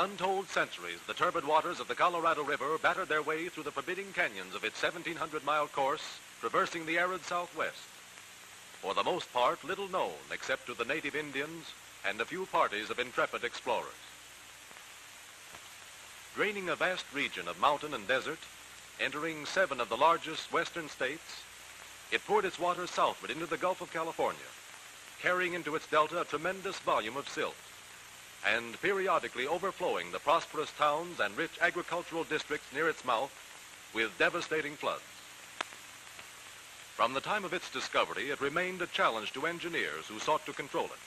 untold centuries, the turbid waters of the Colorado River battered their way through the forbidding canyons of its 1,700-mile course, traversing the arid Southwest. For the most part, little known except to the native Indians and a few parties of intrepid explorers. Draining a vast region of mountain and desert, entering 7 of the largest western states, it poured its waters southward into the Gulf of California, carrying into its delta a tremendous volume of silt, and periodically overflowing the prosperous towns and rich agricultural districts near its mouth with devastating floods. From the time of its discovery, it remained a challenge to engineers who sought to control it,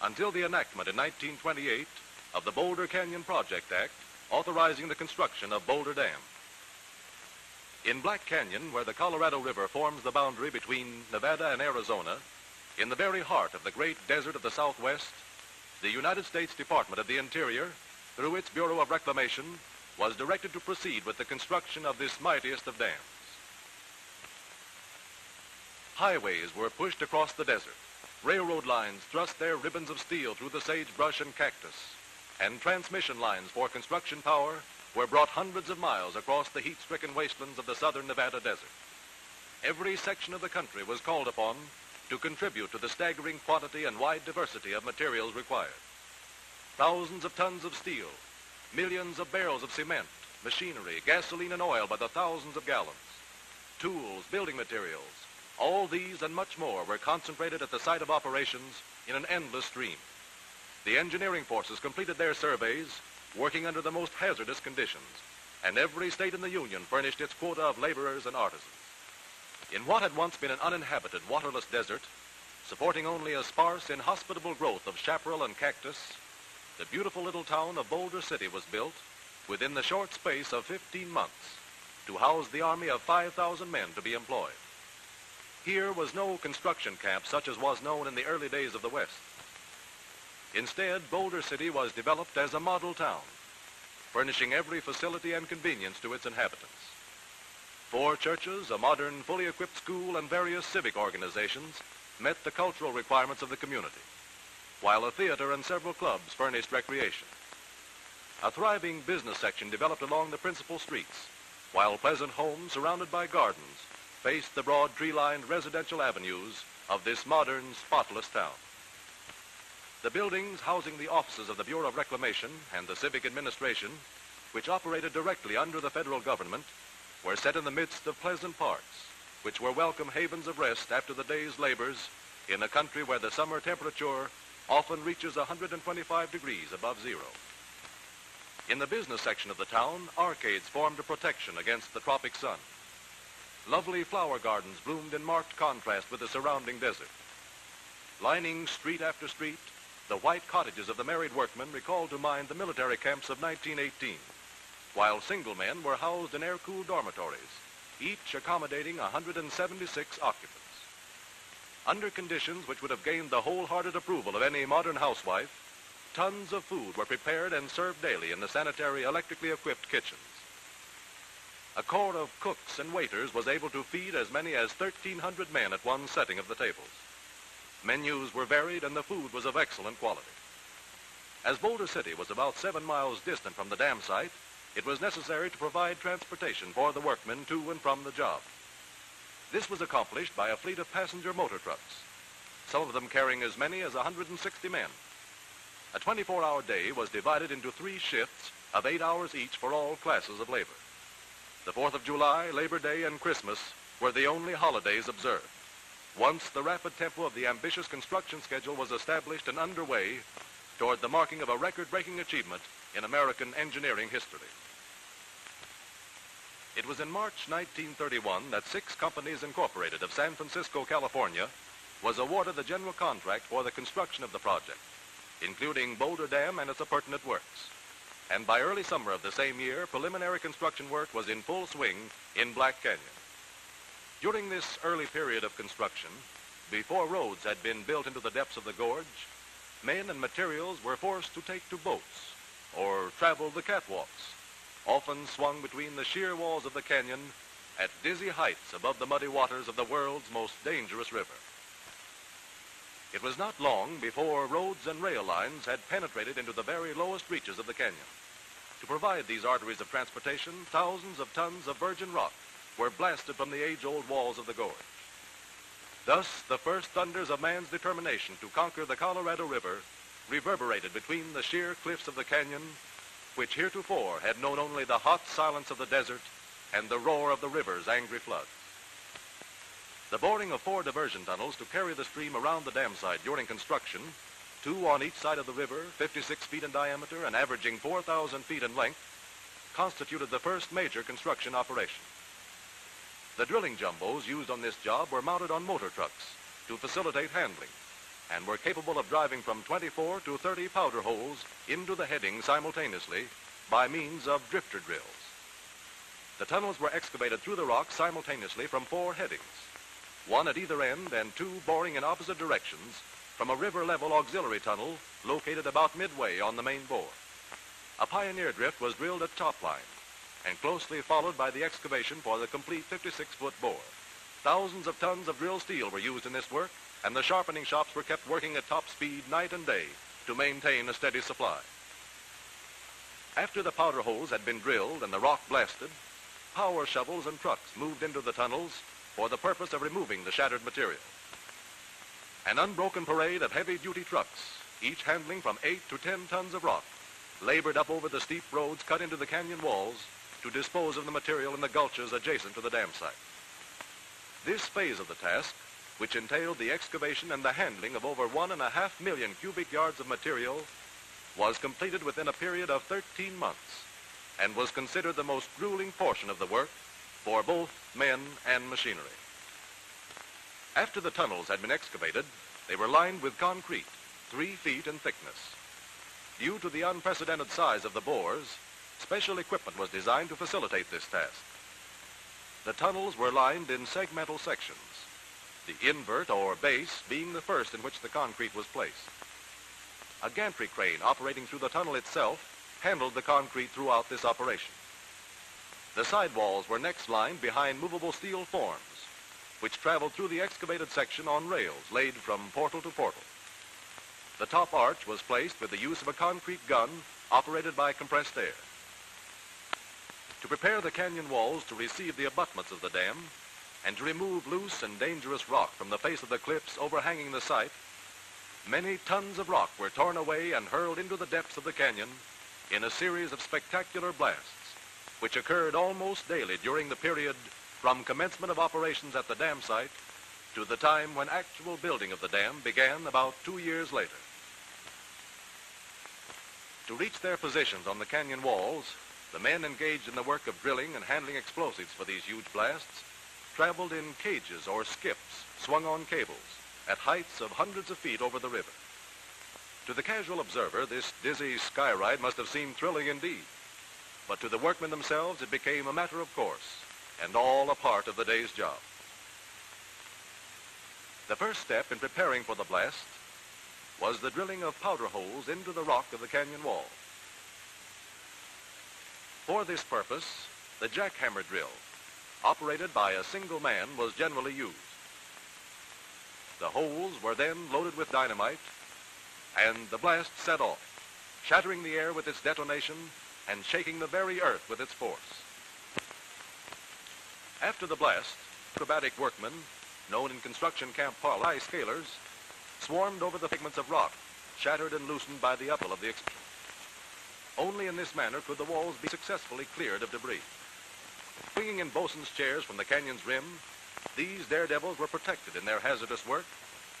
until the enactment in 1928 of the Boulder Canyon Project Act, authorizing the construction of Boulder Dam. In Black Canyon, where the Colorado River forms the boundary between Nevada and Arizona, in the very heart of the great desert of the Southwest, the United States Department of the Interior, through its Bureau of Reclamation, was directed to proceed with the construction of this mightiest of dams. Highways were pushed across the desert. Railroad lines thrust their ribbons of steel through the sagebrush and cactus, and transmission lines for construction power were brought hundreds of miles across the heat-stricken wastelands of the southern Nevada desert. Every section of the country was called upon to contribute to the staggering quantity and wide diversity of materials required. Thousands of tons of steel, millions of barrels of cement, machinery, gasoline and oil by the thousands of gallons, tools, building materials, all these and much more were concentrated at the site of operations in an endless stream. The engineering forces completed their surveys, working under the most hazardous conditions, and every state in the Union furnished its quota of laborers and artisans. In what had once been an uninhabited, waterless desert, supporting only a sparse, inhospitable growth of chaparral and cactus, the beautiful little town of Boulder City was built within the short space of 15 months to house the army of 5,000 men to be employed. Here was no construction camp such as was known in the early days of the West. Instead, Boulder City was developed as a model town, furnishing every facility and convenience to its inhabitants. 4 churches, a modern, fully equipped school, and various civic organizations met the cultural requirements of the community, while a theater and several clubs furnished recreation. A thriving business section developed along the principal streets, while pleasant homes surrounded by gardens faced the broad tree-lined residential avenues of this modern, spotless town. The buildings housing the offices of the Bureau of Reclamation and the Civic Administration, which operated directly under the federal government, were set in the midst of pleasant parks, which were welcome havens of rest after the day's labors in a country where the summer temperature often reaches 125 degrees above zero. In the business section of the town, arcades formed a protection against the tropic sun. Lovely flower gardens bloomed in marked contrast with the surrounding desert. Lining street after street, the white cottages of the married workmen recalled to mind the military camps of 1918, while single men were housed in air-cooled dormitories, each accommodating 176 occupants. Under conditions which would have gained the wholehearted approval of any modern housewife, tons of food were prepared and served daily in the sanitary, electrically equipped kitchens. A corps of cooks and waiters was able to feed as many as 1,300 men at one setting of the tables. Menus were varied and the food was of excellent quality. As Boulder City was about 7 miles distant from the dam site, it was necessary to provide transportation for the workmen to and from the job. This was accomplished by a fleet of passenger motor trucks, some of them carrying as many as 160 men. A 24-hour day was divided into 3 shifts of 8 hours each for all classes of labor. The 4th of July, Labor Day, and Christmas were the only holidays observed. Once the rapid tempo of the ambitious construction schedule was established and underway toward the marking of a record-breaking achievement in American engineering history. It was in March 1931 that 6 companies incorporated of San Francisco, California, was awarded the general contract for the construction of the project, including Boulder Dam and its appurtenant works. And by early summer of the same year, preliminary construction work was in full swing in Black Canyon. During this early period of construction, before roads had been built into the depths of the gorge, men and materials were forced to take to boats or travel the catwalks, often swung between the sheer walls of the canyon at dizzy heights above the muddy waters of the world's most dangerous river. It was not long before roads and rail lines had penetrated into the very lowest reaches of the canyon. To provide these arteries of transportation, thousands of tons of virgin rock were blasted from the age-old walls of the gorge. Thus, the first thunders of man's determination to conquer the Colorado River reverberated between the sheer cliffs of the canyon, which heretofore had known only the hot silence of the desert and the roar of the river's angry floods. The boring of 4 diversion tunnels to carry the stream around the dam site during construction, 2 on each side of the river, 56 feet in diameter and averaging 4,000 feet in length, constituted the first major construction operation. The drilling jumbos used on this job were mounted on motor trucks to facilitate handling and were capable of driving from 24 to 30 powder holes into the heading simultaneously by means of drifter drills. The tunnels were excavated through the rock simultaneously from 4 headings, 1 at either end and 2 boring in opposite directions from a river-level auxiliary tunnel located about midway on the main bore. A pioneer drift was drilled at top line and closely followed by the excavation for the complete 56-foot bore. Thousands of tons of drilled steel were used in this work, and the sharpening shops were kept working at top speed night and day to maintain a steady supply. After the powder holes had been drilled and the rock blasted, power shovels and trucks moved into the tunnels for the purpose of removing the shattered material. An unbroken parade of heavy-duty trucks, each handling from 8 to 10 tons of rock, labored up over the steep roads cut into the canyon walls to dispose of the material in the gulches adjacent to the dam site. This phase of the task, which entailed the excavation and the handling of over 1.5 million cubic yards of material, was completed within a period of 13 months and was considered the most grueling portion of the work for both men and machinery. After the tunnels had been excavated, they were lined with concrete, 3 feet in thickness. Due to the unprecedented size of the bores, special equipment was designed to facilitate this task. The tunnels were lined in segmental sections, the invert or base being the first in which the concrete was placed. A gantry crane operating through the tunnel itself handled the concrete throughout this operation. The sidewalls were next lined behind movable steel forms, which traveled through the excavated section on rails laid from portal to portal. The top arch was placed with the use of a concrete gun operated by compressed air. To prepare the canyon walls to receive the abutments of the dam and to remove loose and dangerous rock from the face of the cliffs overhanging the site, many tons of rock were torn away and hurled into the depths of the canyon in a series of spectacular blasts, which occurred almost daily during the period from commencement of operations at the dam site to the time when actual building of the dam began about 2 years later. To reach their positions on the canyon walls, the men engaged in the work of drilling and handling explosives for these huge blasts traveled in cages or skips swung on cables at heights of hundreds of feet over the river. To the casual observer, this dizzy sky ride must have seemed thrilling indeed, but to the workmen themselves it became a matter of course and all a part of the day's job. The first step in preparing for the blast was the drilling of powder holes into the rock of the canyon wall. For this purpose, the jackhammer drill, operated by a single man, was generally used. The holes were then loaded with dynamite, and the blast set off, shattering the air with its detonation and shaking the very earth with its force. After the blast, acrobatic workmen, known in construction camp parlance as high scalers, swarmed over the fragments of rock, shattered and loosened by the uphill of the explosion. Only in this manner could the walls be successfully cleared of debris. Swinging in bosun's chairs from the canyon's rim, these daredevils were protected in their hazardous work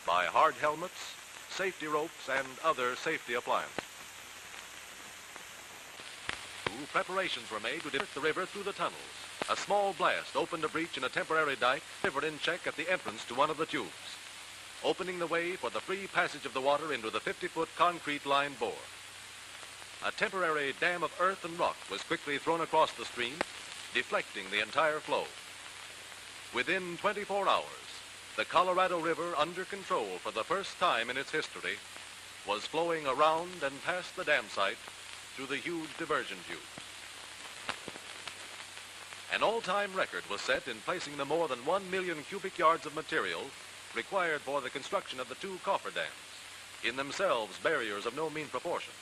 by hard helmets, safety ropes, and other safety appliances. Preparations were made to divert the river through the tunnels. A small blast opened a breach in a temporary dike, river in check at the entrance to one of the tubes, opening the way for the free passage of the water into the 50-foot concrete-lined bore. A temporary dam of earth and rock was quickly thrown across the stream, deflecting the entire flow. Within 24 hours, the Colorado River, under control for the first time in its history, was flowing around and past the dam site through the huge diversion tubes. An all-time record was set in placing the more than 1 million cubic yards of material required for the construction of the two coffer dams, in themselves barriers of no mean proportions.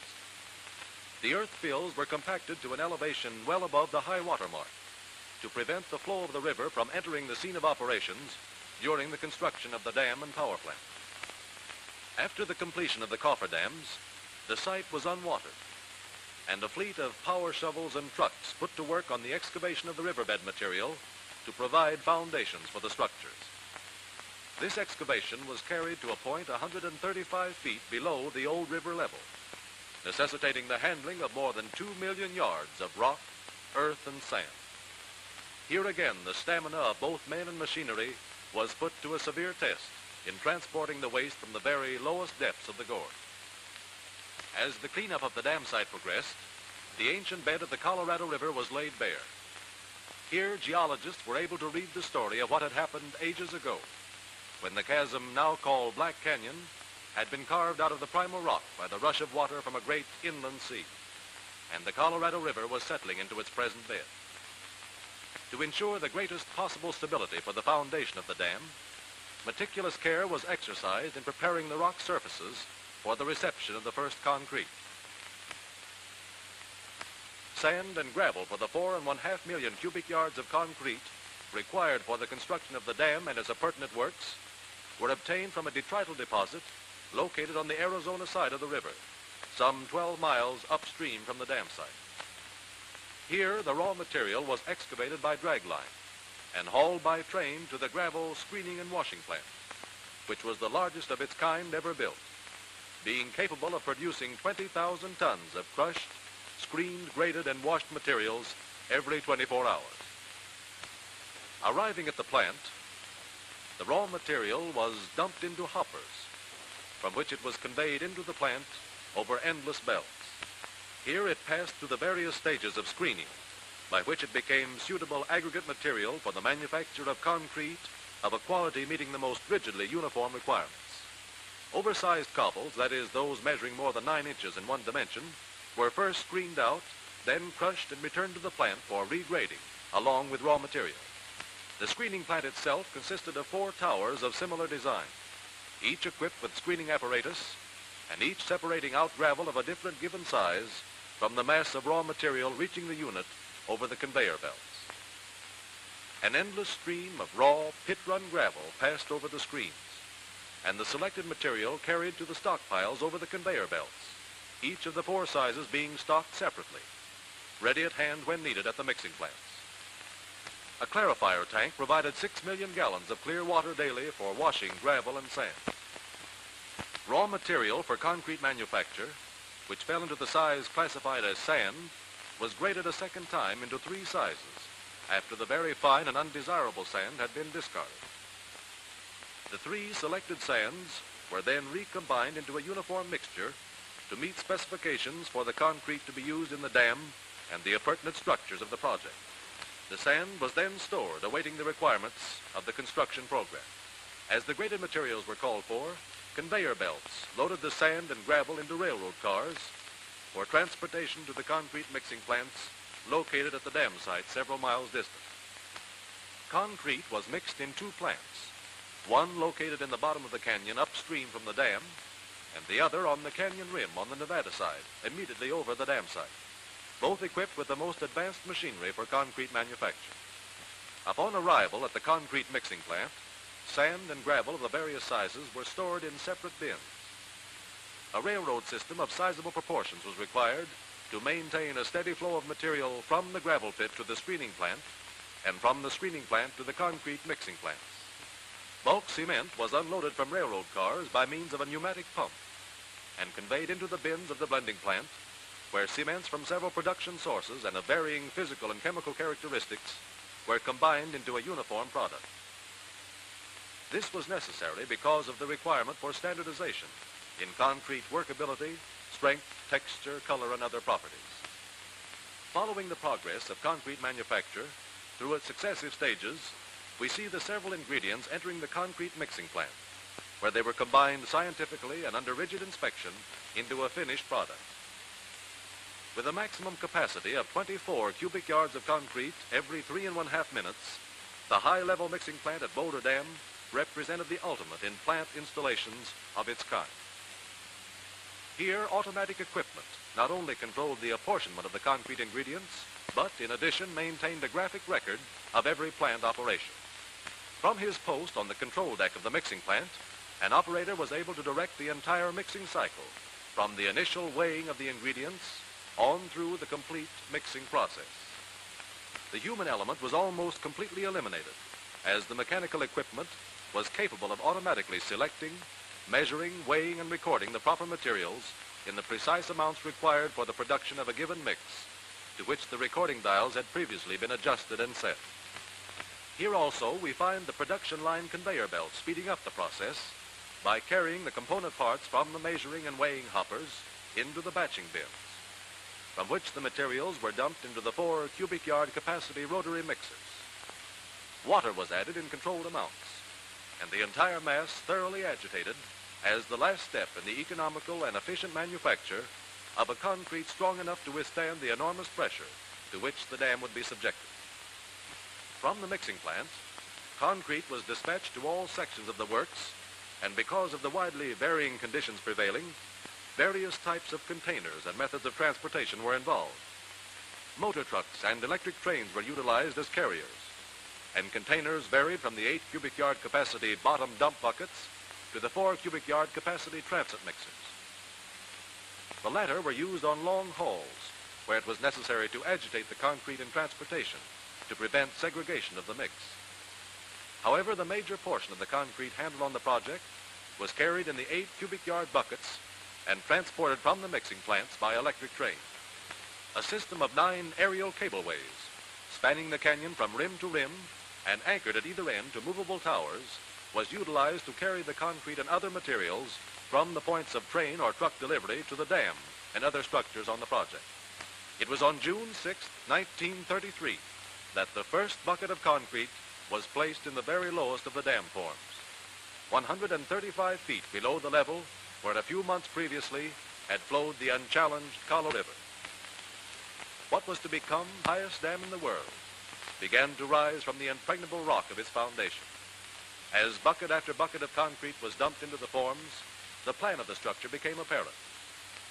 The earth fills were compacted to an elevation well above the high water mark to prevent the flow of the river from entering the scene of operations during the construction of the dam and power plant. After the completion of the coffer dams, the site was unwatered, and a fleet of power shovels and trucks put to work on the excavation of the riverbed material to provide foundations for the structures. This excavation was carried to a point 135 feet below the old river level, necessitating the handling of more than 2 million yards of rock, earth, and sand. Here again, the stamina of both men and machinery was put to a severe test in transporting the waste from the very lowest depths of the gorge. As the cleanup of the dam site progressed, the ancient bed of the Colorado River was laid bare. Here, geologists were able to read the story of what had happened ages ago, when the chasm now called Black Canyon had been carved out of the primal rock by the rush of water from a great inland sea, and the Colorado River was settling into its present bed. To ensure the greatest possible stability for the foundation of the dam, meticulous care was exercised in preparing the rock surfaces for the reception of the first concrete. Sand and gravel for the 4.5 million cubic yards of concrete required for the construction of the dam and its appurtenant works were obtained from a detrital deposit located on the Arizona side of the river, some 12 miles upstream from the dam site. Here, the raw material was excavated by dragline and hauled by train to the gravel screening and washing plant, which was the largest of its kind ever built, being capable of producing 20,000 tons of crushed, screened, graded, and washed materials every 24 hours. Arriving at the plant, the raw material was dumped into hoppers, from which it was conveyed into the plant over endless belts. Here it passed through the various stages of screening, by which it became suitable aggregate material for the manufacture of concrete of a quality meeting the most rigidly uniform requirements. Oversized cobbles, that is, those measuring more than 9 inches in one dimension, were first screened out, then crushed and returned to the plant for regrading, along with raw material. The screening plant itself consisted of 4 towers of similar design, each equipped with screening apparatus, and each separating out gravel of a different given size from the mass of raw material reaching the unit over the conveyor belts. An endless stream of raw, pit-run gravel passed over the screens, and the selected material carried to the stockpiles over the conveyor belts, each of the 4 sizes being stocked separately, ready at hand when needed at the mixing plants. A clarifier tank provided 6 million gallons of clear water daily for washing gravel and sand. Raw material for concrete manufacture, which fell into the size classified as sand, was graded a second time into 3 sizes after the very fine and undesirable sand had been discarded. The 3 selected sands were then recombined into a uniform mixture to meet specifications for the concrete to be used in the dam and the appurtenant structures of the project. The sand was then stored, awaiting the requirements of the construction program. As the graded materials were called for, conveyor belts loaded the sand and gravel into railroad cars for transportation to the concrete mixing plants located at the dam site several miles distant. Concrete was mixed in 2 plants, one located in the bottom of the canyon upstream from the dam, and the other on the canyon rim on the Nevada side, immediately over the dam site, both equipped with the most advanced machinery for concrete manufacture. Upon arrival at the concrete mixing plant, sand and gravel of the various sizes were stored in separate bins. A railroad system of sizable proportions was required to maintain a steady flow of material from the gravel pit to the screening plant and from the screening plant to the concrete mixing plants. Bulk cement was unloaded from railroad cars by means of a pneumatic pump and conveyed into the bins of the blending plant, where cements from several production sources and of varying physical and chemical characteristics were combined into a uniform product. This was necessary because of the requirement for standardization in concrete workability, strength, texture, color, and other properties. Following the progress of concrete manufacture through its successive stages, we see the several ingredients entering the concrete mixing plant, where they were combined scientifically and under rigid inspection into a finished product. With a maximum capacity of 24 cubic yards of concrete every 3.5 minutes, the high-level mixing plant at Boulder Dam represented the ultimate in plant installations of its kind. Here, automatic equipment not only controlled the apportionment of the concrete ingredients, but in addition maintained a graphic record of every plant operation. From his post on the control deck of the mixing plant, an operator was able to direct the entire mixing cycle, from the initial weighing of the ingredients on through the complete mixing process. The human element was almost completely eliminated, as the mechanical equipment was capable of automatically selecting, measuring, weighing, and recording the proper materials in the precise amounts required for the production of a given mix, to which the recording dials had previously been adjusted and set. Here also we find the production line conveyor belt speeding up the process by carrying the component parts from the measuring and weighing hoppers into the batching bins, from which the materials were dumped into the 4 cubic yard capacity rotary mixers. Water was added in controlled amounts, and the entire mass thoroughly agitated as the last step in the economical and efficient manufacture of a concrete strong enough to withstand the enormous pressure to which the dam would be subjected. From the mixing plant, concrete was dispatched to all sections of the works, and because of the widely varying conditions prevailing, various types of containers and methods of transportation were involved. Motor trucks and electric trains were utilized as carriers, and containers varied from the 8 cubic yard capacity bottom dump buckets to the 4 cubic yard capacity transit mixers. The latter were used on long hauls, where it was necessary to agitate the concrete in transportation to prevent segregation of the mix. However, the major portion of the concrete handled on the project was carried in the 8 cubic yard buckets and transported from the mixing plants by electric train. A system of 9 aerial cableways spanning the canyon from rim to rim and anchored at either end to movable towers was utilized to carry the concrete and other materials from the points of train or truck delivery to the dam and other structures on the project. It was on June 6, 1933, that the first bucket of concrete was placed in the very lowest of the dam forms, 135 feet below the level where a few months previously had flowed the unchallenged Colorado River. What was to become the highest dam in the world began to rise from the impregnable rock of its foundation. As bucket after bucket of concrete was dumped into the forms, the plan of the structure became apparent,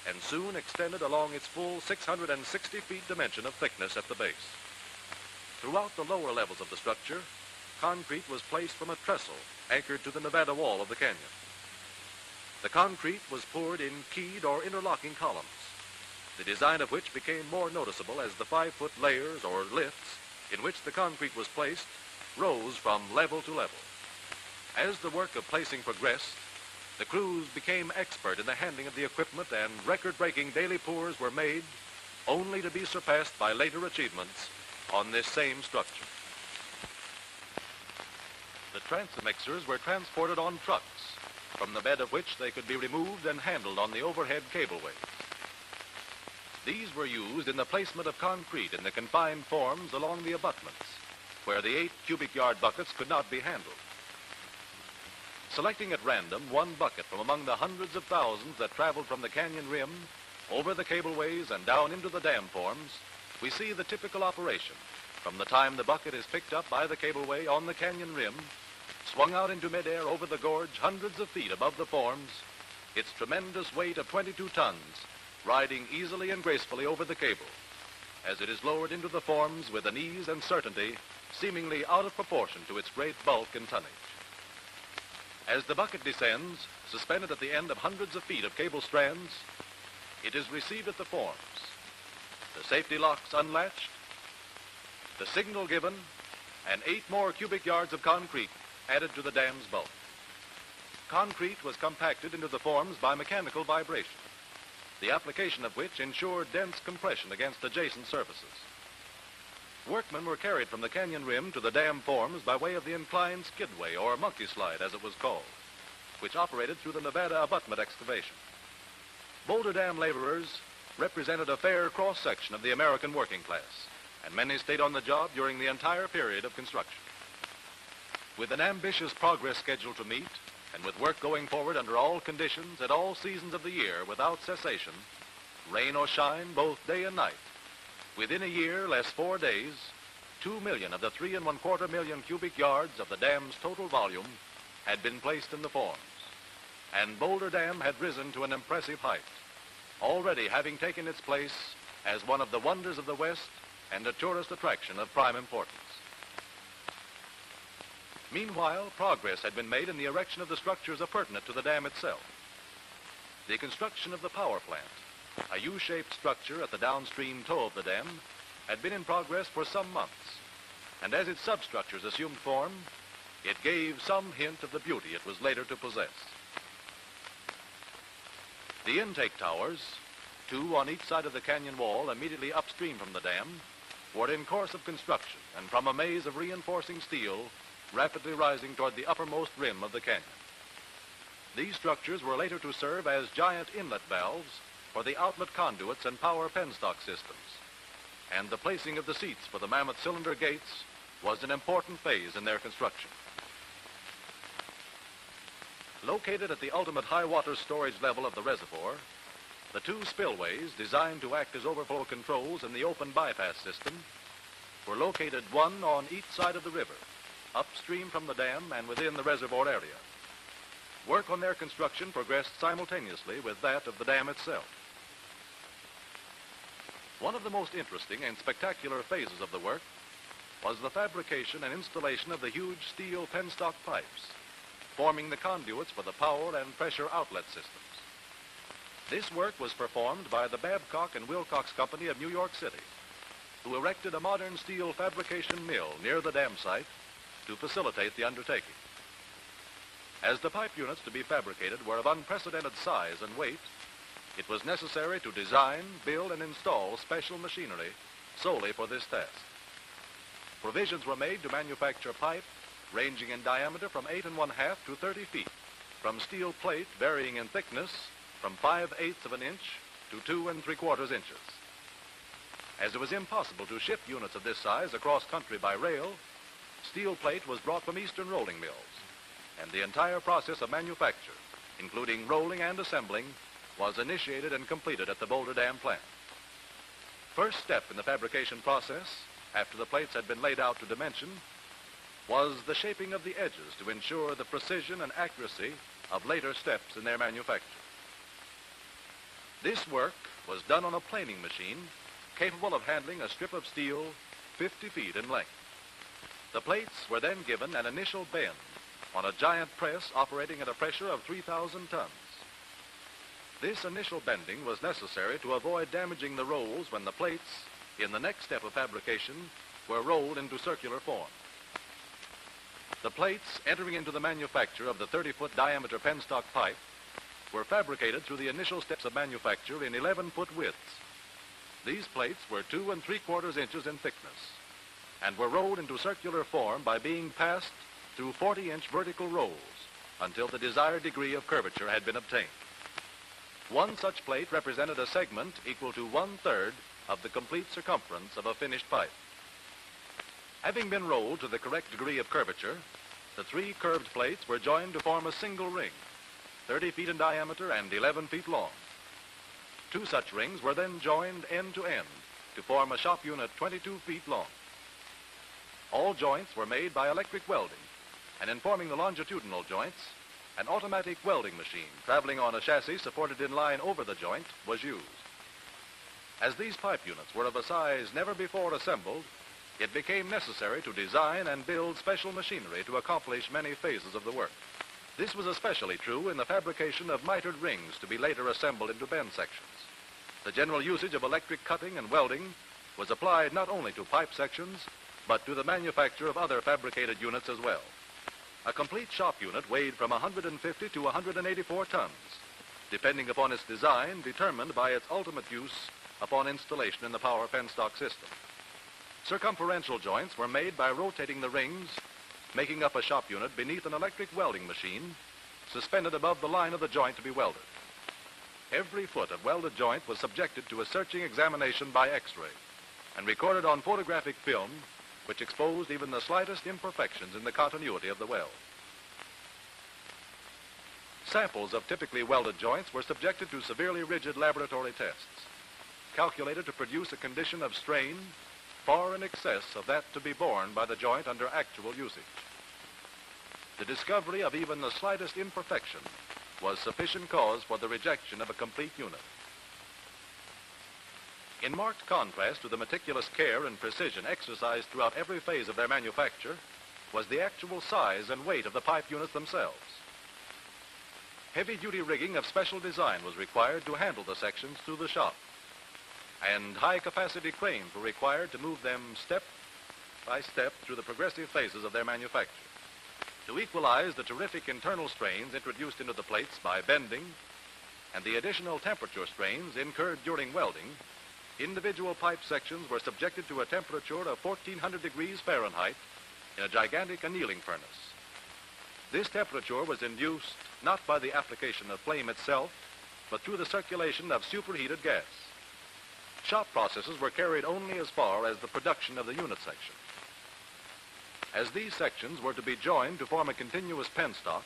and soon extended along its full 660 feet dimension of thickness at the base. Throughout the lower levels of the structure, concrete was placed from a trestle anchored to the Nevada wall of the canyon. The concrete was poured in keyed or interlocking columns, the design of which became more noticeable as the 5-foot layers or lifts in which the concrete was placed rose from level to level. As the work of placing progressed, the crews became expert in the handling of the equipment, and record-breaking daily pours were made, only to be surpassed by later achievements on this same structure. The transit mixers were transported on trucks, from the bed of which they could be removed and handled on the overhead cableways. These were used in the placement of concrete in the confined forms along the abutments, where the 8 cubic yard buckets could not be handled. Selecting at random one bucket from among the hundreds of thousands that traveled from the canyon rim over the cableways and down into the dam forms, we see the typical operation from the time the bucket is picked up by the cableway on the canyon rim, swung out into midair over the gorge hundreds of feet above the forms, its tremendous weight of 22 tons riding easily and gracefully over the cable, as it is lowered into the forms with an ease and certainty seemingly out of proportion to its great bulk and tonnage. As the bucket descends, suspended at the end of hundreds of feet of cable strands, it is received at the forms, the safety locks unlatched, the signal given, and 8 more cubic yards of concrete added to the dam's bulk. Concrete was compacted into the forms by mechanical vibration, the application of which ensured dense compression against adjacent surfaces. Workmen were carried from the canyon rim to the dam forms by way of the inclined skidway, or monkey slide as it was called, which operated through the Nevada abutment excavation. Boulder Dam laborers represented a fair cross-section of the American working class, and many stayed on the job during the entire period of construction. With an ambitious progress schedule to meet, and with work going forward under all conditions at all seasons of the year without cessation, rain or shine, both day and night, within a year, less 4 days, 2 million of the 3¼ million cubic yards of the dam's total volume had been placed in the forms, and Boulder Dam had risen to an impressive height, already having taken its place as one of the wonders of the West and a tourist attraction of prime importance. Meanwhile, progress had been made in the erection of the structures appurtenant to the dam itself. The construction of the power plant, a U-shaped structure at the downstream toe of the dam, had been in progress for some months, and as its substructures assumed form, it gave some hint of the beauty it was later to possess. The intake towers, 2 on each side of the canyon wall immediately upstream from the dam, were in course of construction and from a maze of reinforcing steel rapidly rising toward the uppermost rim of the canyon. These structures were later to serve as giant inlet valves for the outlet conduits and power penstock systems, and the placing of the seats for the mammoth cylinder gates was an important phase in their construction. Located at the ultimate high water storage level of the reservoir, the 2 spillways designed to act as overflow controls in the open bypass system were located one on each side of the river, upstream from the dam and within the reservoir area. Work on their construction progressed simultaneously with that of the dam itself. One of the most interesting and spectacular phases of the work was the fabrication and installation of the huge steel penstock pipes, forming the conduits for the power and pressure outlet systems. This work was performed by the Babcock and Wilcox Company of New York City, who erected a modern steel fabrication mill near the dam site to facilitate the undertaking. As the pipe units to be fabricated were of unprecedented size and weight, it was necessary to design, build, and install special machinery solely for this task. Provisions were made to manufacture pipe ranging in diameter from 8 1/2 to 30 feet, from steel plate varying in thickness from 5/8 of an inch to 2 3/4 inches. As it was impossible to ship units of this size across country by rail, steel plate was brought from eastern rolling mills, and the entire process of manufacture, including rolling and assembling, was initiated and completed at the Boulder Dam plant. First step in the fabrication process, after the plates had been laid out to dimension, was the shaping of the edges to ensure the precision and accuracy of later steps in their manufacture. This work was done on a planing machine capable of handling a strip of steel 50 feet in length. The plates were then given an initial bend on a giant press operating at a pressure of 3,000 tons. This initial bending was necessary to avoid damaging the rolls when the plates, in the next step of fabrication, were rolled into circular form. The plates entering into the manufacture of the 30-foot diameter penstock pipe were fabricated through the initial steps of manufacture in 11-foot widths. These plates were 2 3/4 inches in thickness and were rolled into circular form by being passed through 40-inch vertical rolls until the desired degree of curvature had been obtained. One such plate represented a segment equal to 1/3 of the complete circumference of a finished pipe. Having been rolled to the correct degree of curvature, the 3 curved plates were joined to form a single ring, 30 feet in diameter and 11 feet long. 2 such rings were then joined end to end to form a shop unit 22 feet long. All joints were made by electric welding, and in forming the longitudinal joints, an automatic welding machine traveling on a chassis supported in line over the joint was used. As these pipe units were of a size never before assembled, it became necessary to design and build special machinery to accomplish many phases of the work. This was especially true in the fabrication of mitered rings to be later assembled into bend sections. The general usage of electric cutting and welding was applied not only to pipe sections, but to the manufacture of other fabricated units as well. A complete shop unit weighed from 150 to 184 tons, depending upon its design, determined by its ultimate use upon installation in the power penstock system. Circumferential joints were made by rotating the rings, making up a shop unit beneath an electric welding machine, suspended above the line of the joint to be welded. Every foot of welded joint was subjected to a searching examination by X-ray and recorded on photographic film, which exposed even the slightest imperfections in the continuity of the weld. Samples of typically welded joints were subjected to severely rigid laboratory tests, calculated to produce a condition of strain far in excess of that to be borne by the joint under actual usage. the discovery of even the slightest imperfection was sufficient cause for the rejection of a complete unit. In marked contrast to the meticulous care and precision exercised throughout every phase of their manufacture was the actual size and weight of the pipe units themselves. Heavy-duty rigging of special design was required to handle the sections through the shop, and high-capacity cranes were required to move them step by step through the progressive phases of their manufacture. To equalize the terrific internal strains introduced into the plates by bending and the additional temperature strains incurred during welding, individual pipe sections were subjected to a temperature of 1400 degrees Fahrenheit in a gigantic annealing furnace. This temperature was induced not by the application of flame itself, but through the circulation of superheated gas. Shop processes were carried only as far as the production of the unit section. As these sections were to be joined to form a continuous penstock,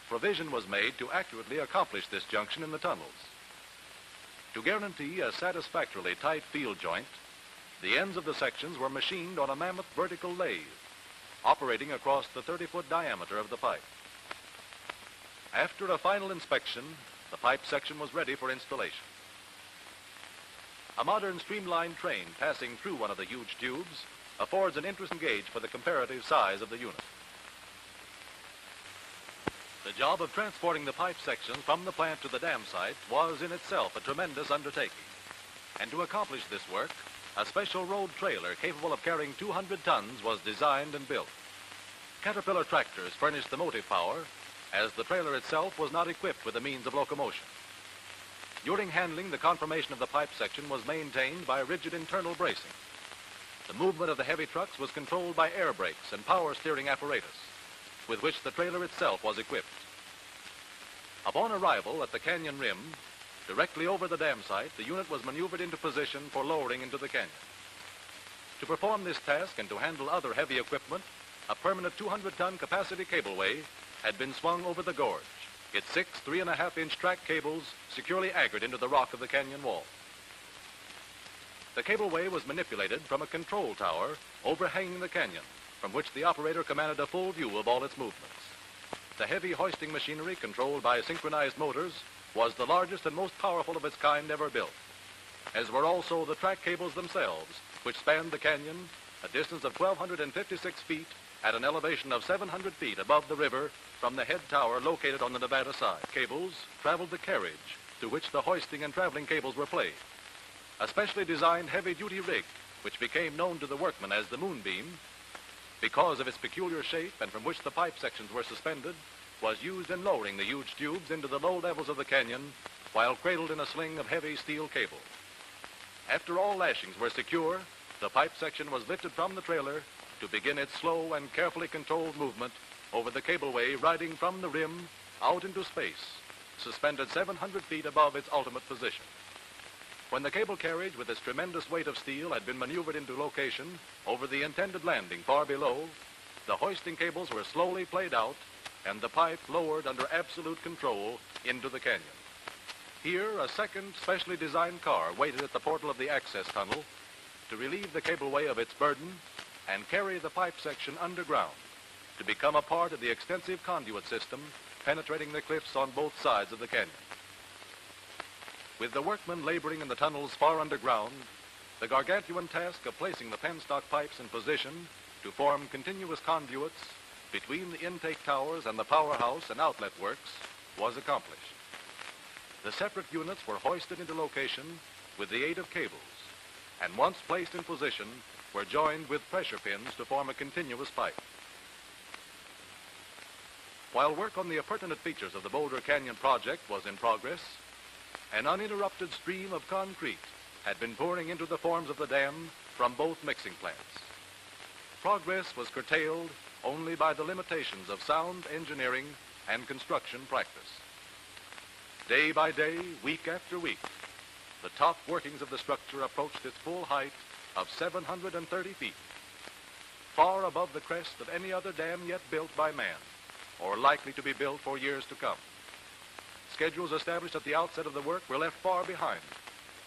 provision was made to accurately accomplish this junction in the tunnels. To guarantee a satisfactorily tight field joint, the ends of the sections were machined on a mammoth vertical lathe, operating across the 30-foot diameter of the pipe. After a final inspection, the pipe section was ready for installation. A modern streamlined train passing through one of the huge tubes affords an interesting gauge for the comparative size of the unit. The job of transporting the pipe sections from the plant to the dam site was in itself a tremendous undertaking. And to accomplish this work, a special road trailer capable of carrying 200 tons was designed and built. Caterpillar tractors furnished the motive power, as the trailer itself was not equipped with a means of locomotion. During handling, the conformation of the pipe section was maintained by rigid internal bracing. The movement of the heavy trucks was controlled by air brakes and power steering apparatus, with which the trailer itself was equipped. Upon arrival at the canyon rim, directly over the dam site, the unit was maneuvered into position for lowering into the canyon. To perform this task and to handle other heavy equipment, a permanent 200-ton capacity cableway had been swung over the gorge, its 6 3.5-inch track cables securely anchored into the rock of the canyon wall. The cableway was manipulated from a control tower overhanging the canyon, from which the operator commanded a full view of all its movements. The heavy hoisting machinery, controlled by synchronized motors, was the largest and most powerful of its kind ever built, as were also the track cables themselves, which spanned the canyon a distance of 1,256 feet at an elevation of 700 feet above the river from the head tower located on the Nevada side. Cables traveled the carriage through which the hoisting and traveling cables were played. A specially designed heavy-duty rig, which became known to the workmen as the moonbeam, because of its peculiar shape and from which the pipe sections were suspended, was used in lowering the huge tubes into the low levels of the canyon while cradled in a sling of heavy steel cable. After all lashings were secure, the pipe section was lifted from the trailer to begin its slow and carefully controlled movement over the cableway, riding from the rim out into space, suspended 700 feet above its ultimate position. When the cable carriage with its tremendous weight of steel had been maneuvered into location over the intended landing far below, the hoisting cables were slowly played out and the pipe lowered under absolute control into the canyon. Here, a second specially designed car waited at the portal of the access tunnel to relieve the cableway of its burden and carry the pipe section underground to become a part of the extensive conduit system penetrating the cliffs on both sides of the canyon. With the workmen laboring in the tunnels far underground, the gargantuan task of placing the penstock pipes in position to form continuous conduits between the intake towers and the powerhouse and outlet works was accomplished. The separate units were hoisted into location with the aid of cables, and once placed in position, were joined with pressure pins to form a continuous pipe. While work on the appurtenant features of the Boulder Canyon project was in progress, an uninterrupted stream of concrete had been pouring into the forms of the dam from both mixing plants. Progress was curtailed only by the limitations of sound engineering and construction practice. Day by day, week after week, the top workings of the structure approached its full height of 730 feet, far above the crest of any other dam yet built by man, or likely to be built for years to come. Schedules established at the outset of the work were left far behind,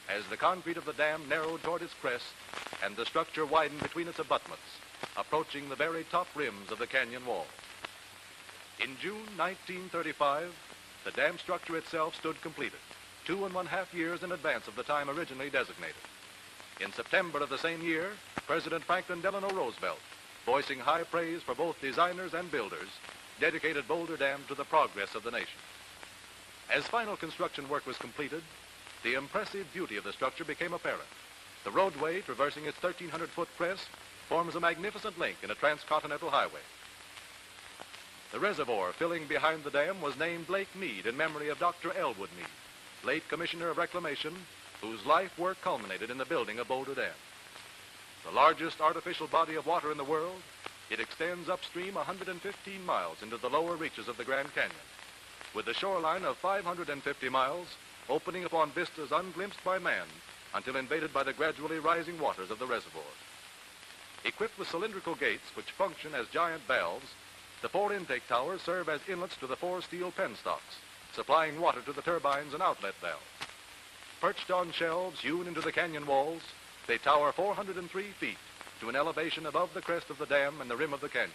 as the concrete of the dam narrowed toward its crest and the structure widened between its abutments, approaching the very top rims of the canyon wall. In June 1935, the dam structure itself stood completed, 2.5 years in advance of the time originally designated. In September of the same year, President Franklin Delano Roosevelt, voicing high praise for both designers and builders, dedicated Boulder Dam to the progress of the nation. As final construction work was completed, the impressive beauty of the structure became apparent. The roadway, traversing its 1,300-foot crest, forms a magnificent link in a transcontinental highway. The reservoir filling behind the dam was named Lake Mead in memory of Dr. Elwood Mead, late Commissioner of Reclamation, whose life work culminated in the building of Boulder Dam. The largest artificial body of water in the world, it extends upstream 115 miles into the lower reaches of the Grand Canyon, with a shoreline of 550 miles opening upon vistas unglimpsed by man until invaded by the gradually rising waters of the reservoir. Equipped with cylindrical gates which function as giant valves, the 4 intake towers serve as inlets to the 4 steel penstocks, supplying water to the turbines and outlet valves. Perched on shelves hewn into the canyon walls, they tower 403 feet to an elevation above the crest of the dam and the rim of the canyon.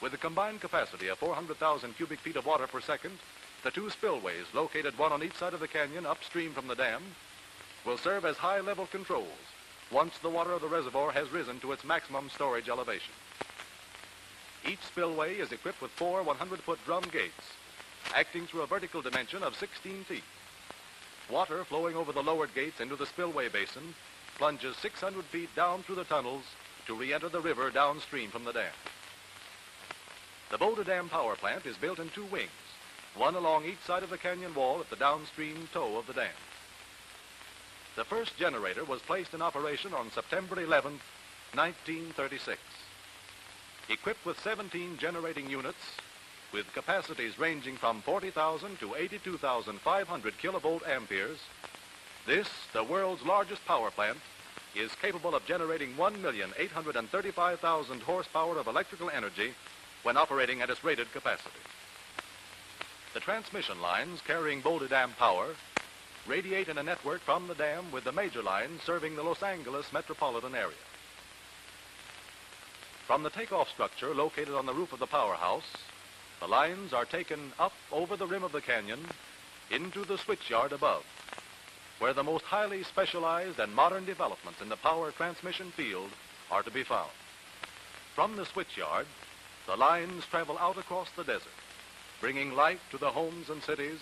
With a combined capacity of 400,000 cubic feet of water per second, the 2 spillways, located one on each side of the canyon upstream from the dam, will serve as high-level controls once the water of the reservoir has risen to its maximum storage elevation. Each spillway is equipped with 4 100-foot drum gates, acting through a vertical dimension of 16 feet. Water flowing over the lowered gates into the spillway basin plunges 600 feet down through the tunnels to re-enter the river downstream from the dam. The Boulder Dam power plant is built in 2 wings, one along each side of the canyon wall at the downstream toe of the dam. The first generator was placed in operation on September 11, 1936. Equipped with 17 generating units, with capacities ranging from 40,000 to 82,500 kilovolt amperes, this, the world's largest power plant, is capable of generating 1,835,000 horsepower of electrical energy when operating at its rated capacity. The transmission lines carrying Boulder Dam power radiate in a network from the dam with the major lines serving the Los Angeles metropolitan area. From the takeoff structure located on the roof of the powerhouse, the lines are taken up over the rim of the canyon into the switchyard above, where the most highly specialized and modern developments in the power transmission field are to be found. From the switchyard, the lines travel out across the desert, bringing light to the homes and cities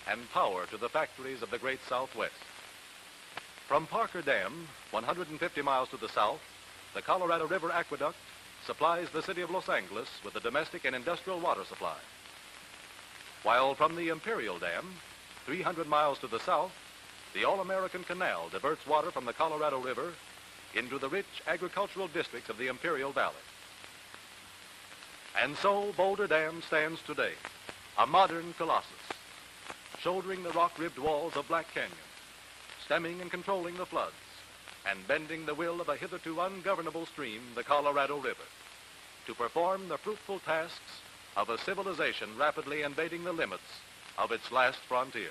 and power to the factories of the great Southwest. From Parker Dam, 150 miles to the south, the Colorado River Aqueduct supplies the city of Los Angeles with the domestic and industrial water supply. While from the Imperial Dam, 300 miles to the south, the All-American Canal diverts water from the Colorado River into the rich agricultural districts of the Imperial Valley. And so Boulder Dam stands today, a modern colossus, shouldering the rock-ribbed walls of Black Canyon, stemming and controlling the floods, and bending the will of a hitherto ungovernable stream, the Colorado River, to perform the fruitful tasks of a civilization rapidly invading the limits of its last frontier.